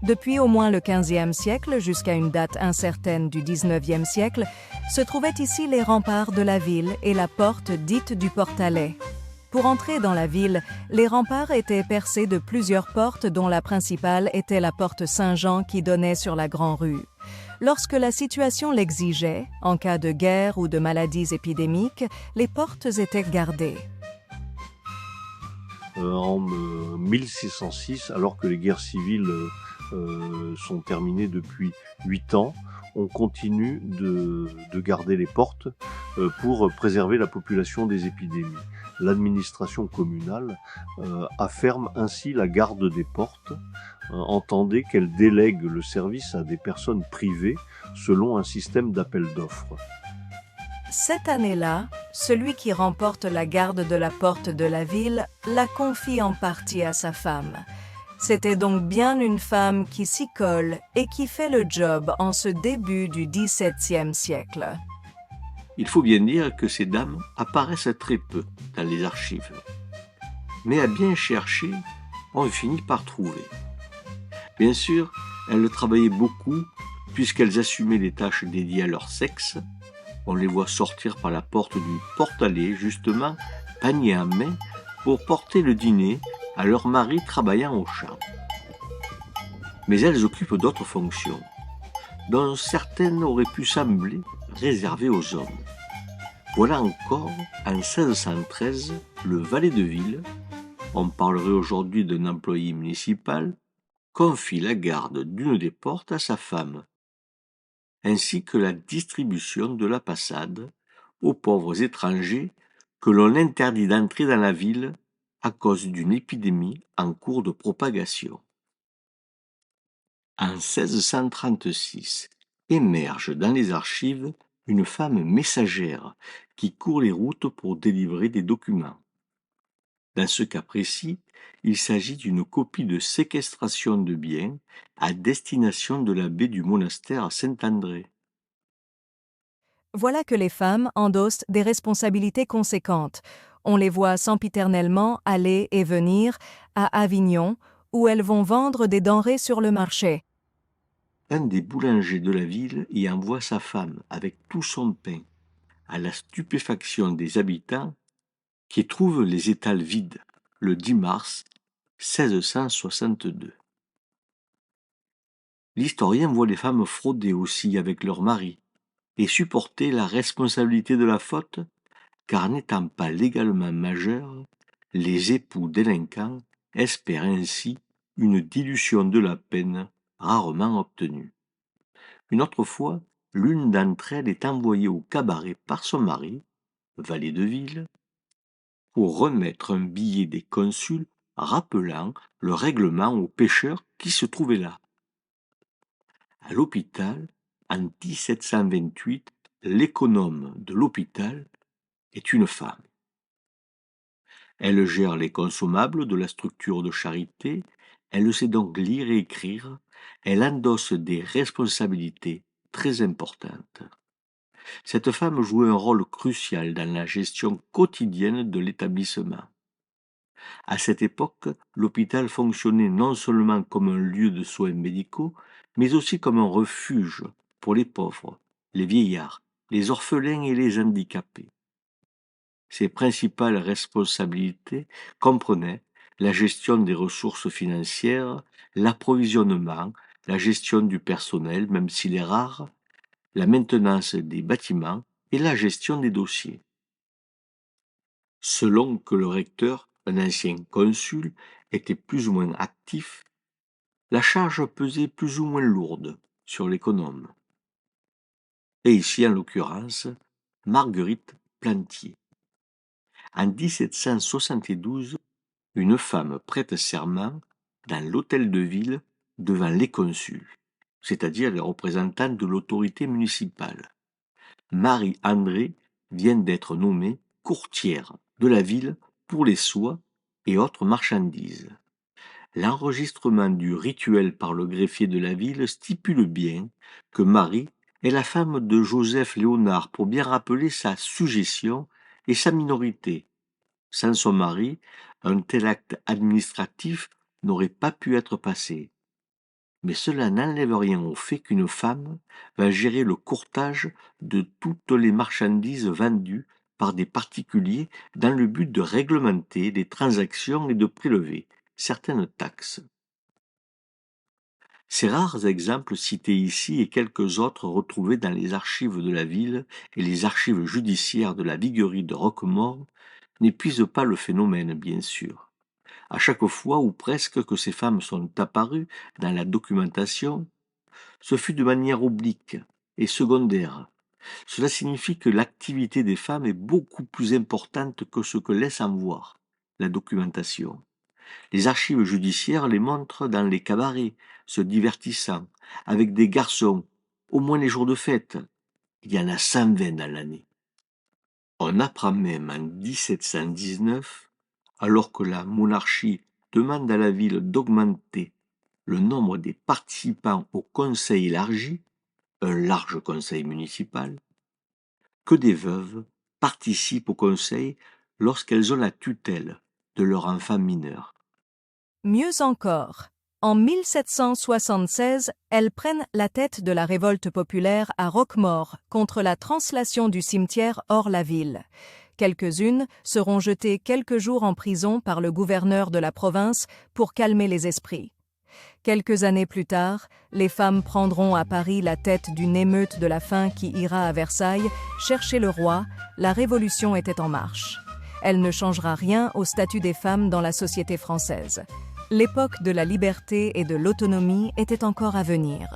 Depuis au moins le XVe siècle jusqu'à une date incertaine du XIXe siècle, se trouvaient ici les remparts de la ville et la porte dite du portalet. Pour entrer dans la ville, les remparts étaient percés de plusieurs portes dont la principale était la porte Saint-Jean qui donnait sur la Grand-Rue. Lorsque la situation l'exigeait, en cas de guerre ou de maladies épidémiques, les portes étaient gardées. En 1606, alors que les guerres civiles sont terminées depuis 8 ans, on continue de garder les portes pour préserver la population des épidémies. L'administration communale afferme ainsi la garde des portes. Entendez qu'elle délègue le service à des personnes privées selon un système d'appel d'offres. Cette année-là, celui qui remporte la garde de la porte de la ville la confie en partie à sa femme. C'était donc bien une femme qui s'y colle et qui fait le job en ce début du XVIIe siècle. Il faut bien dire que ces dames apparaissent très peu dans les archives. Mais à bien chercher, on finit par trouver. Bien sûr, elles travaillaient beaucoup puisqu'elles assumaient les tâches dédiées à leur sexe. On les voit sortir par la porte du portalet, justement, panier à main, pour porter le dîner à leur mari travaillant au champ. Mais elles occupent d'autres fonctions, dont certaines auraient pu sembler réservées aux hommes. Voilà encore, en 1613, le valet de ville, on parlerait aujourd'hui d'un employé municipal, confie la garde d'une des portes à sa femme, ainsi que la distribution de la passade aux pauvres étrangers que l'on interdit d'entrer dans la ville à cause d'une épidémie en cours de propagation. En 1636, émerge dans les archives une femme messagère qui court les routes pour délivrer des documents. Dans ce cas précis, il s'agit d'une copie de séquestration de biens à destination de l'abbé du monastère Saint-André. Voilà que les femmes endossent des responsabilités conséquentes. On les voit sempiternellement aller et venir à Avignon, où elles vont vendre des denrées sur le marché. Un des boulangers de la ville y envoie sa femme avec tout son pain, à la stupéfaction des habitants qui trouvent les étals vides le 10 mars 1662. L'historien voit les femmes frauder aussi avec leurs maris et supporter la responsabilité de la faute, car n'étant pas légalement majeurs, les époux délinquants espèrent ainsi une dilution de la peine rarement obtenue. Une autre fois, l'une d'entre elles est envoyée au cabaret par son mari, valet de ville, pour remettre un billet des consuls rappelant le règlement aux pêcheurs qui se trouvaient là. À l'hôpital, en 1728, l'économe de l'hôpital est une femme. Elle gère les consommables de la structure de charité, elle sait donc lire et écrire, elle endosse des responsabilités très importantes. Cette femme jouait un rôle crucial dans la gestion quotidienne de l'établissement. À cette époque, l'hôpital fonctionnait non seulement comme un lieu de soins médicaux, mais aussi comme un refuge pour les pauvres, les vieillards, les orphelins et les handicapés. Ses principales responsabilités comprenaient la gestion des ressources financières, l'approvisionnement, la gestion du personnel, même s'il est rare, la maintenance des bâtiments et la gestion des dossiers. Selon que le recteur, un ancien consul, était plus ou moins actif, la charge pesait plus ou moins lourde sur l'économe. Et ici, en l'occurrence, Marguerite Plantier. En 1772, une femme prête serment dans l'hôtel de ville devant les consuls, c'est-à-dire les représentants de l'autorité municipale. Marie-André vient d'être nommée courtière de la ville pour les soie et autres marchandises. L'enregistrement du rituel par le greffier de la ville stipule bien que Marie est la femme de Joseph Léonard pour bien rappeler sa sujétion et sa minorité. Sans son mari, un tel acte administratif n'aurait pas pu être passé. Mais cela n'enlève rien au fait qu'une femme va gérer le courtage de toutes les marchandises vendues par des particuliers dans le but de réglementer les transactions et de prélever certaines taxes. Ces rares exemples cités ici et quelques autres retrouvés dans les archives de la ville et les archives judiciaires de la viguerie de Roquemaure n'épuisent pas le phénomène, bien sûr. À chaque fois ou presque que ces femmes sont apparues dans la documentation, ce fut de manière oblique et secondaire. Cela signifie que l'activité des femmes est beaucoup plus importante que ce que laisse en voir la documentation. Les archives judiciaires les montrent dans les cabarets, se divertissant, avec des garçons, au moins les jours de fête. Il y en a 120 dans l'année. On apprend même en 1719, alors que la monarchie demande à la ville d'augmenter le nombre des participants au conseil élargi, un large conseil municipal, que des veuves participent au conseil lorsqu'elles ont la tutelle de leur enfant mineur. Mieux encore, en 1776, elles prennent la tête de la révolte populaire à Roquemaure contre la translation du cimetière hors la ville. Quelques-unes seront jetées quelques jours en prison par le gouverneur de la province pour calmer les esprits. Quelques années plus tard, les femmes prendront à Paris la tête d'une émeute de la faim qui ira à Versailles chercher le roi. La Révolution était en marche. Elle ne changera rien au statut des femmes dans la société française. L'époque de la liberté et de l'autonomie était encore à venir.